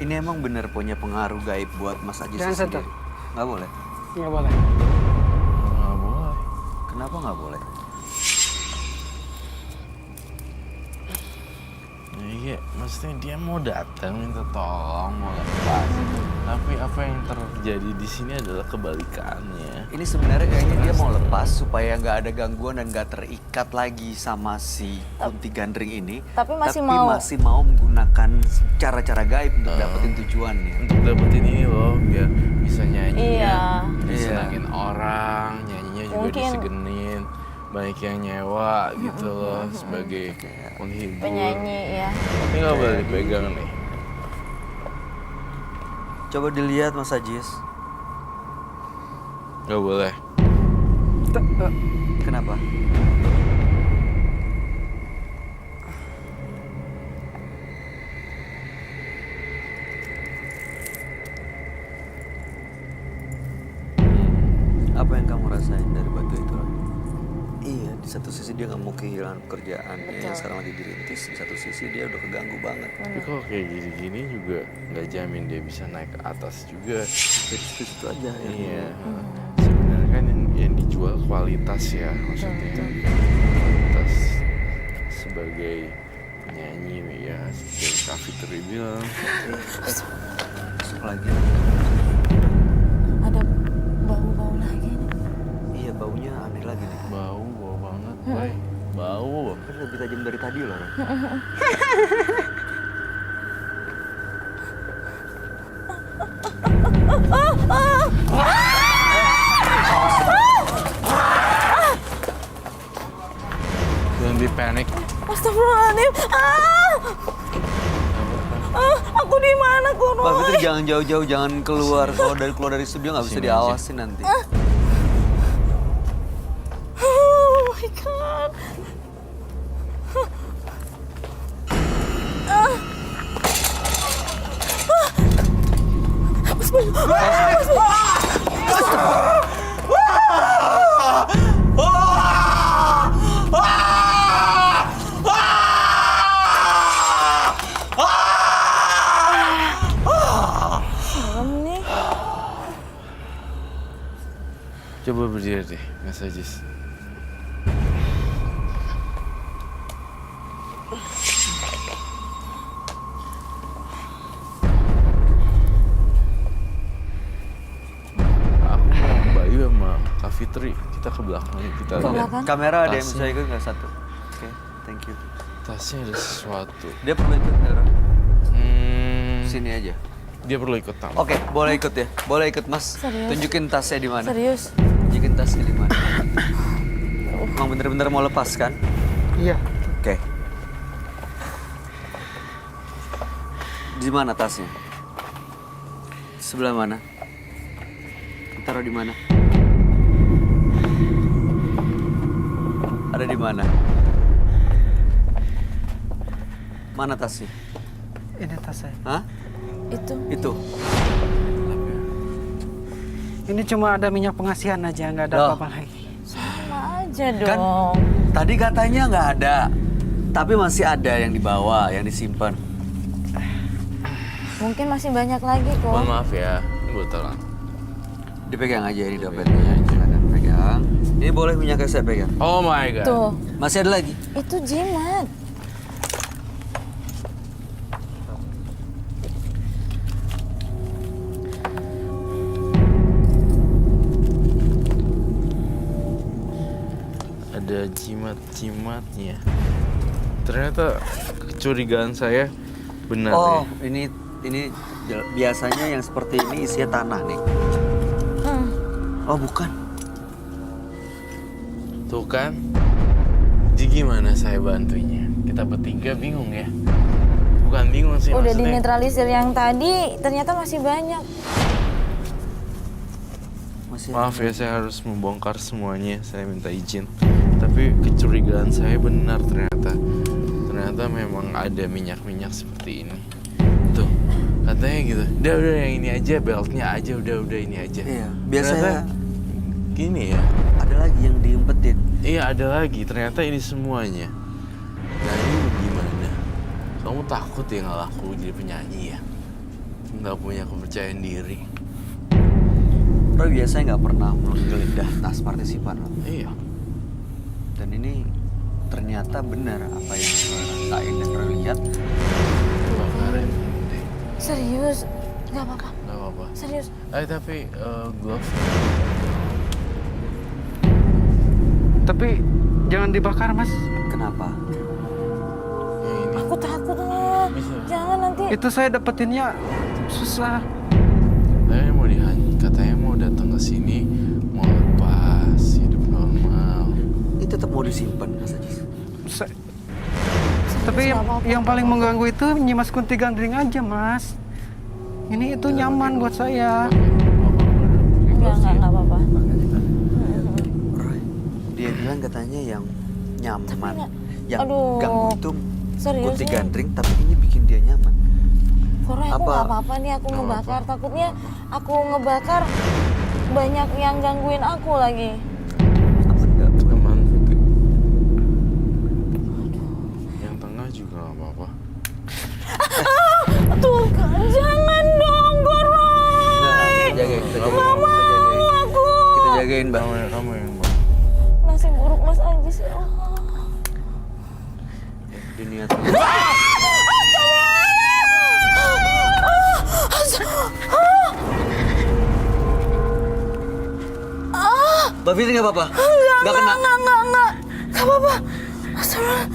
Ini emang bener punya pengaruh gaib buat Mas Ajis Jangan sentuh. sendiri? Nggak boleh? Nggak boleh. Nggak boleh. Kenapa nggak boleh? Iya, maksudnya dia mau datang minta tolong, mau lepas. Tapi apa yang terjadi di sini adalah kebalikannya. Ini sebenarnya kayaknya dia mau lepas supaya nggak ada gangguan dan nggak terikat lagi sama si Kunti Gandring ini. Tapi masih mau menggunakan cara-cara gaib untuk dapetin tujuannya. Untuk dapetin ini loh, biar bisa nyanyi, Iya. disenangin orang, nyanyinya juga Mungkin disegenin. Banyak yang nyewa gitu loh sebagai penghibur. penyanyi ya. Tapi nggak boleh dipegang nih. Coba dilihat Mas Ajis. Nggak boleh. Kenapa? Apa yang kamu rasain dari batu itu? Iya, di satu sisi dia nggak mau kehilangan pekerjaannya yang sekarang lagi dirintis. Di satu sisi dia udah keganggu banget. Tapi kalau kayak gini-gini juga nggak jamin dia bisa naik ke atas juga. Dari situ aja ya. Iya. Sebenarnya kan yang dijual kualitas ya, maksudnya kualitas sebagai penyanyi ya, seperti Kak Fitri bilang. Masuk lagi. Ada bau-bau lagi nih. Iya, baunya aneh lagi nih. Bau banget, Bay. Bau. Kan lebih tajam dari tadi loh. Ren. Don't be panic. Astagfirullahaladzim. Aku di mana, Guru? Pak Fitri jangan jauh-jauh, jangan keluar. Kalau keluar dari studio nggak bisa Sini diawasin nanti. Oh my God. Serem nih. Coba berdiri deh, Mas Ajis. Aku mau Bayu sama Kak Fitri, kita ke belakang kita Ke lihat. belakang? Kamera ada yang Tasnya. bisa ikut nggak satu? Oke, thank you. Tasnya ada sesuatu. Dia perlu ikut nggak, Ron? Hmm, Sini aja. dia perlu ikut tamu. Oke, boleh ikut ya. Boleh ikut Mas. Serius? Tunjukin tasnya di mana. Serius? Tunjukin tasnya di mana. Emang bener-bener mau lepas kan? Iya. Oke. Di mana tasnya? Sebelah mana? Taruh di mana? Ada di mana? Mana tasnya? Ini tas saya. Hah? Itu. Ini cuma ada minyak pengasihan aja, nggak ada Loh. apa-apa lagi. Sama aja dong. Kan tadi katanya nggak ada, tapi masih ada yang dibawa, yang disimpan. Mungkin masih banyak lagi kok. Mohon maaf ya, ini botolan. Dipegang aja ini dompetnya. Silakan pegang. Ini boleh minyaknya saya pegang. Oh my god. Tuh, Masih ada lagi? itu jimat. Ada jimat-jimatnya. Ternyata kecurigaan saya benar Oh, ya. ini biasanya yang seperti ini isinya tanah nih. Oh, bukan. Tuh kan. Jadi gimana saya bantunya? Kita bertiga bingung ya. Bukan bingung sih Udah maksudnya. dinetralisir yang tadi, ternyata masih banyak. Masih Maaf ya, saya harus membongkar semuanya. Saya minta izin. Tapi kecurigaan saya benar ternyata. Ternyata memang ada minyak-minyak seperti ini. Tuh, katanya gitu. Udah yang ini aja, beltnya aja, udah ini aja. Iya, biasanya Ternyata gini ya. ada lagi yang diumpetin. Iya, ada lagi. Ternyata ini semuanya. Nah, ini gimana? Kamu takut ya nggak laku jadi penyanyi ya? nggak punya kepercayaan diri. Roy biasanya nggak pernah menggeledah tas partisipan Roy. Iya. Dan ini ternyata benar apa yang Roy rasain dan Roy lihat. Kebakaran. Serius? Gak apa-apa. Nggak apa-apa. Serius? Tapi glove. Tapi jangan dibakar, Mas. Kenapa? Yang ini. Aku takut lah. Bisa. Jangan nanti. Itu saya dapetinnya susah. Katanya mau katanya mau datang ke sini mau lepas hidup normal. Ini tetap mau disimpan Mas Ajis. Sa- Serius, Tapi nggak apa-apa. yang paling mengganggu itu Nyimas Kunti Gandring aja, Mas. Ini itu nyaman buat saya. Enggak apa-apa. Roy, dia bilang katanya yang nyaman, nggak- yang aduh, ganggu itu serius kunti nih? gandring, tapi ini bikin dia nyaman. Roy, aku Apa? nggak apa-apa nih aku Nggak ngebakar. apa-apa. Takutnya aku ngebakar banyak yang gangguin aku lagi. Aman nggak? Aman. Yang tengah juga nggak apa-apa. Tuh kan, jangan dong, Roy. Nggak, kita jagain, kita jagain. Aku. Kita jagain, Mbak. Kamu yang Nasib buruk Mas Ajis ya Allah. Diniat. Mbak Fitri nggak apa-apa? Nggak kena? Enggak apa-apa. Astagfirullah.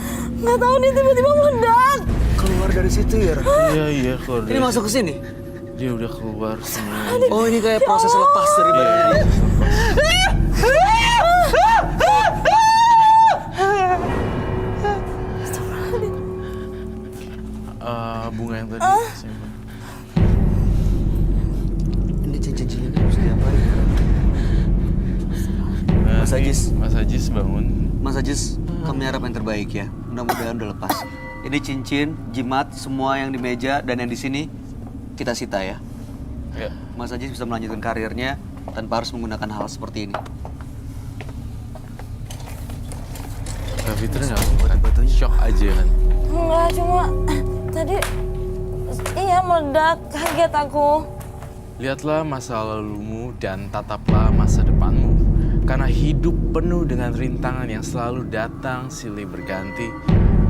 Nggak tahu nih tiba-tiba meledak. Keluar dari situ ya, Roy? Iya keluar Ini masuk ke sini? Dia udah keluar semua. Oh, ini kayak proses lepas dari badan ini. Bunga yang tadi simpan. Ini cincin-cincin ini harus diapain ya? Mas Ajis. Mas Ajis bangun. Mas Ajis, kami harap yang terbaik ya. Mudah-mudahan udah lepas. Ini cincin, jimat, semua yang di meja dan yang di sini kita sita ya. Ya. Mas Ajis bisa melanjutkan karirnya tanpa harus menggunakan hal seperti ini. Kak Fitri nggak apa-apa. Batu-batunya. Shock aja kan. Enggak, cuma tadi iya meledak, kaget aku. Lihatlah masa lalumu dan tataplah masa depanmu. Karena hidup penuh dengan rintangan yang selalu datang silih berganti.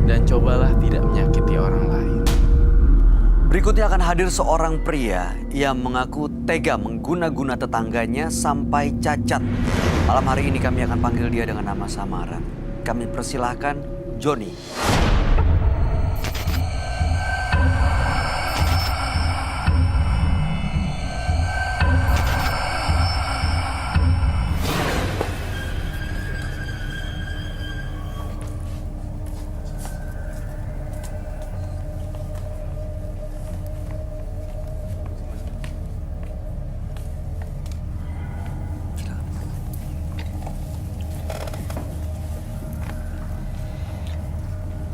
Dan cobalah tidak menyakiti orang lain. Berikutnya akan hadir seorang pria yang mengaku tega mengguna-guna tetangganya sampai cacat. Malam hari ini kami akan panggil dia dengan nama samaran. Kami persilahkan Johnny.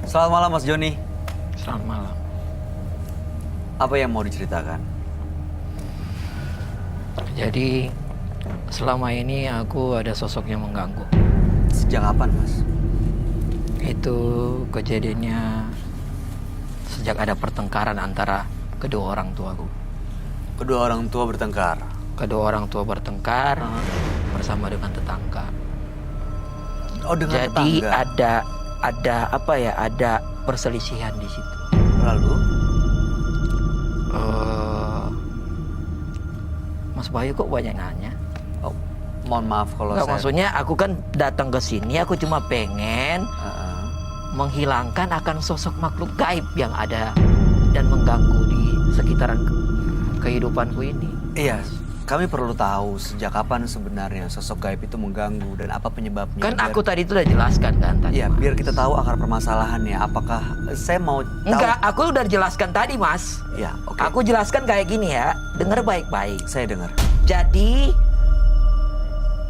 Selamat malam Mas Joni. Selamat malam. Apa yang mau diceritakan? Jadi selama ini aku ada sosok yang mengganggu. Sejak kapan Mas? Itu kejadiannya sejak ada pertengkaran antara kedua orang tuaku. Kedua orang tua bertengkar. Kedua orang tua bertengkar bersama dengan tetangga. Oh, dengan Jadi tetangga. ada apa ya? Ada perselisihan di situ. Lalu? Mas Bayu kok banyak nanya? Oh, mohon maaf kalau Enggak, saya... maksudnya aku kan datang ke sini, aku cuma pengen menghilangkan akan sosok makhluk gaib yang ada dan mengganggu di sekitaran kehidupanku ini. Iya, kami perlu tahu sejak kapan sebenarnya sosok gaib itu mengganggu dan apa penyebabnya. Kan biar- aku tadi itu udah jelaskan kan tadi. Iya, Mas. biar kita tahu akar permasalahannya. Apakah saya mau tahu? Enggak, aku udah jelaskan tadi, Mas. Ya, oke. Aku jelaskan kayak gini ya. Dengar baik-baik. Saya dengar. Jadi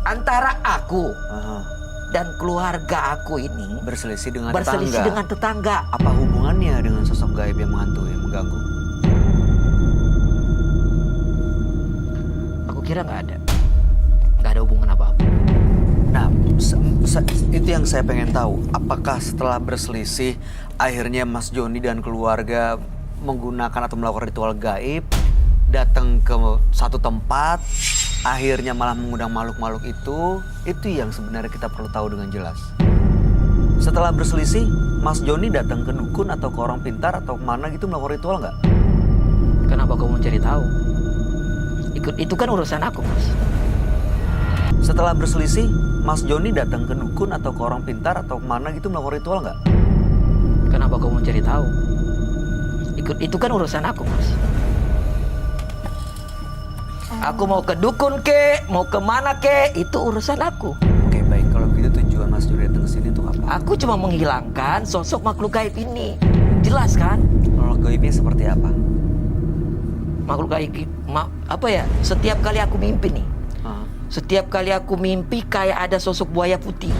antara aku Aha. dan keluarga aku ini Berselisih dengan berselisih tetangga. dengan tetangga. Apa hubungannya dengan sosok gaib yang menghantui, yang mengganggu? Aku kira nggak ada hubungan apa-apa. Nah, itu yang saya pengen tahu. Apakah setelah berselisih, akhirnya Mas Joni dan keluarga menggunakan atau melakukan ritual gaib datang ke satu tempat, akhirnya malah mengundang makhluk-makhluk itu yang sebenarnya kita perlu tahu dengan jelas. Setelah berselisih, Mas Joni datang ke dukun atau ke orang pintar atau kemana gitu melakukan ritual nggak? Kenapa kamu mencari tahu? Itu kan urusan aku, Mas. Setelah berselisih, Mas Joni datang ke dukun atau ke orang pintar atau kemana gitu melakukan ritual nggak? Kenapa kamu mencari tahu? Itu kan urusan aku, Mas. Aku mau ke dukun ke, mau kemana ke, itu urusan aku. Oke, baik. Kalau begitu tujuan Mas Joni datang ke sini untuk apa? Aku cuma menghilangkan sosok makhluk gaib ini. Jelas kan? Makhluk gaibnya seperti apa? Makhluk gaib, apa ya? Setiap kali aku mimpi nih, Hah? setiap kali aku mimpi kayak ada sosok buaya putih.